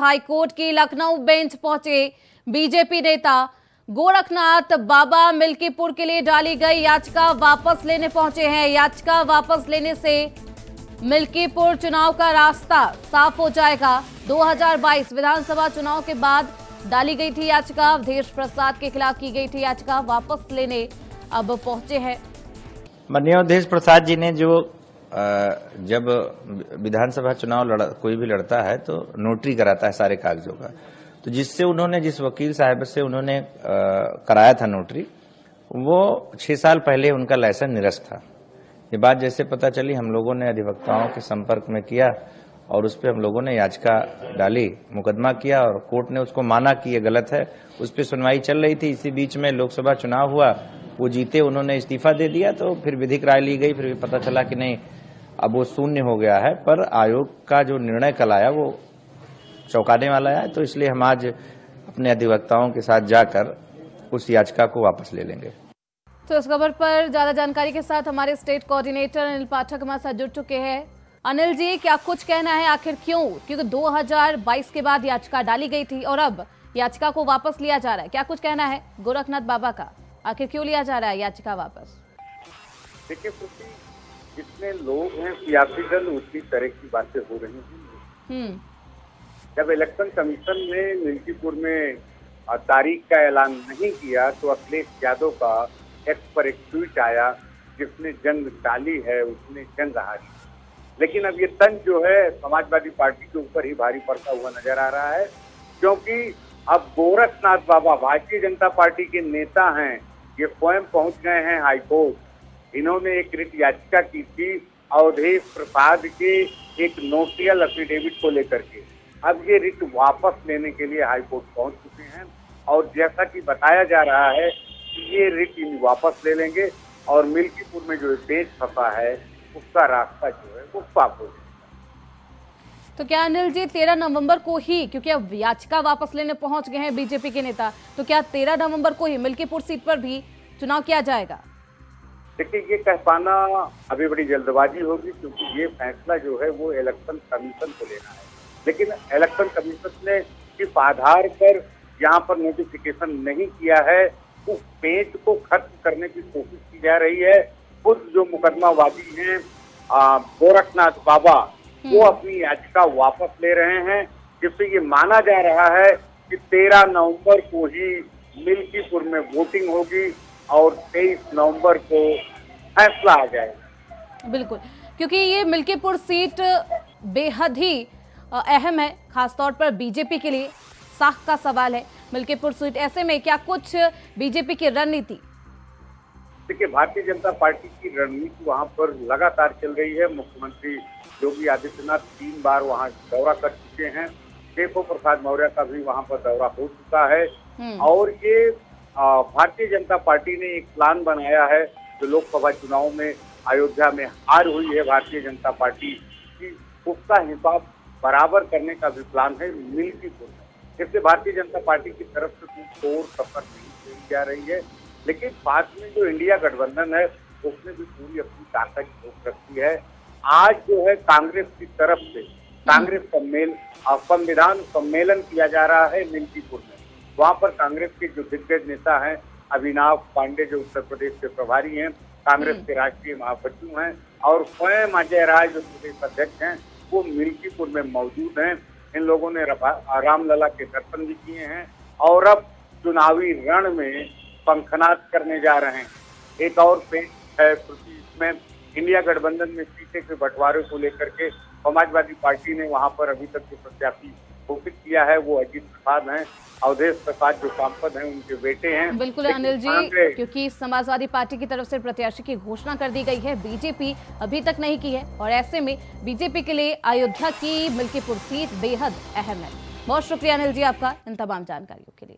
High court की Lucknow bench पहुंचे BJP नेता गोरखनाथ बाबा मिल्कीपुर के लिए डाली गई याचिका वापस लेने पहुंचे हैं। याचिका वापस लेने से मिल्कीपुर चुनाव का रास्ता साफ हो जाएगा। 2022 विधानसभा चुनाव के बाद डाली गई थी याचिका, अवधेश प्रसाद के खिलाफ की गई थी याचिका, वापस लेने अब पहुंचे हैं। माननीय अवधेश प्रसाद जी ने जो जब विधानसभा चुनाव कोई भी लड़ता है तो नोटरी कराता है सारे कागजों का, तो जिस वकील साहब से उन्होंने कराया था नोटरी, वो 6 साल पहले उनका लाइसेंस निरस्त था। ये बात जैसे पता चली, हम लोगों ने अधिवक्ताओं के संपर्क में किया और उस पर हम लोगों ने याचिका डाली, मुकदमा किया और कोर्ट ने उसको माना कि ये गलत है। उस पर सुनवाई चल रही थी। इसी बीच में लोकसभा चुनाव हुआ, वो जीते, उन्होंने इस्तीफा दे दिया, तो फिर विधिक राय ली गई। फिर पता चला कि नहीं, अब वो शून्य हो गया है। पर आयोग का जो निर्णय कल आया वो चौंकाने वाला है, तो इसलिए हम आज अपने अधिवक्ताओं के साथ जाकर उस याचिका को वापस ले लेंगे। तो इस खबर पर ज्यादा जानकारी के साथ हमारे स्टेट कोऑर्डिनेटर अनिल पाठक हमारे साथ जुड़ चुके हैं। अनिल जी, क्या कुछ कहना है, आखिर क्यों? क्योंकि 2022 के बाद याचिका डाली गई थी और अब याचिका को वापस लिया जा रहा है। क्या कुछ कहना है गोरखनाथ बाबा का, आखिर क्यों लिया जा रहा है याचिका वापस? देखिए, जितने लोग हैं सियासी दल, उसी तरह की बातें हो रही हैं। जब इलेक्शन कमीशन ने मिल्कीपुर में तारीख का ऐलान नहीं किया तो अखिलेश यादव का एक्स पर एक ट्वीट आया, जिसने जंग डाली है उसने जंग हारी। लेकिन अब ये तंज जो है समाजवादी पार्टी के ऊपर ही भारी पड़ता हुआ नजर आ रहा है, क्योंकि अब गोरखनाथ बाबा भारतीय जनता पार्टी के नेता हैं, ये स्वयं पहुंच गए हैं हाईकोर्ट। इन्होंने एक रिट याचिका की थी अवधेश प्रसाद के एक नोटियल एफिडेविट को लेकर के। अब ये रिट वापस लेने के लिए हाईकोर्ट पहुंच चुके हैं और जैसा कि बताया जा रहा है कि ये रिट वापस ले लेंगे और मिल्कीपुर में जो बेंच फंसा है उसका रास्ता जो है वो साफ हो जाएगा। तो क्या अनिल जी 13 नवंबर को ही, क्योंकि अब याचिका वापस लेने पहुंच गए हैं बीजेपी के नेता, तो क्या 13 नवंबर को ही मिल्कीपुर सीट पर भी चुनाव किया जाएगा? देखिए, ये कह पाना अभी बड़ी जल्दबाजी होगी, क्योंकि ये फैसला जो है वो इलेक्शन कमीशन को लेना है। लेकिन इलेक्शन कमीशन ने किस आधार पर यहाँ पर नोटिफिकेशन नहीं किया है, उस पेज को खत्म करने की कोशिश की जा रही है। खुद जो मुकदमावादी हैं गोरखनाथ बाबा, वो अपनी याचिका वापस ले रहे हैं, जिससे ये माना जा रहा है कि 13 नवंबर को ही मिल्कीपुर में वोटिंग होगी और 23 नवंबर को फैसला आ जाएगा। बिल्कुल, क्योंकि ये मिल्कीपुर सीट बेहद ही अहम है, खासतौर पर बीजेपी के लिए साख का सवाल है मिल्कीपुर सीट। ऐसे में क्या कुछ बीजेपी की रणनीति? देखिए, भारतीय जनता पार्टी की रणनीति वहां पर लगातार चल रही है। मुख्यमंत्री योगी आदित्यनाथ 3 बार वहां दौरा कर चुके हैं। केशव प्रसाद मौर्य का भी वहां पर दौरा हो चुका है और ये भारतीय जनता पार्टी ने एक प्लान बनाया है। जो लोकसभा चुनाव में अयोध्या में हार हुई है भारतीय जनता पार्टी की, उसका हिसाब बराबर करने का भी प्लान है मिल्कीपुर में। इससे भारतीय जनता पार्टी की तरफ से कोई शोर सफर नहीं की जा रही है, लेकिन साथ में जो इंडिया गठबंधन है उसने भी पूरी अपनी ताकत झोंक रखी है। आज जो है कांग्रेस की तरफ से कांग्रेस संविधान सम्मेलन किया जा रहा है मिल्कीपुर में। वहां पर कांग्रेस के जो दिग्गज नेता हैं, अविनाश पांडे जो उत्तर प्रदेश के प्रभारी हैं, कांग्रेस के राष्ट्रीय महासचिव हैं, और स्वयं अजय राय जो प्रदेश अध्यक्ष हैं, वो मिल्कीपुर में मौजूद हैं। इन लोगों ने रामलला के दर्शन भी किए हैं और अब चुनावी रण में पंखनाद करने जा रहे हैं। एक और पेज है, इसमें इंडिया गठबंधन में सीटें के बंटवारे को लेकर के समाजवादी पार्टी ने वहां पर अभी तक जो प्रत्याशी घोषित किया है वो अजीत प्रसाद हैं। अवधेश प्रसाद जो सांसद हैं उनके बेटे हैं। बिल्कुल अनिल जी, क्योंकि समाजवादी पार्टी की तरफ से प्रत्याशी की घोषणा कर दी गई है, बीजेपी अभी तक नहीं की है और ऐसे में बीजेपी के लिए अयोध्या की मिल्कीपुर सीट बेहद अहम है। बहुत शुक्रिया अनिल जी आपका इन तमाम जानकारियों के लिए।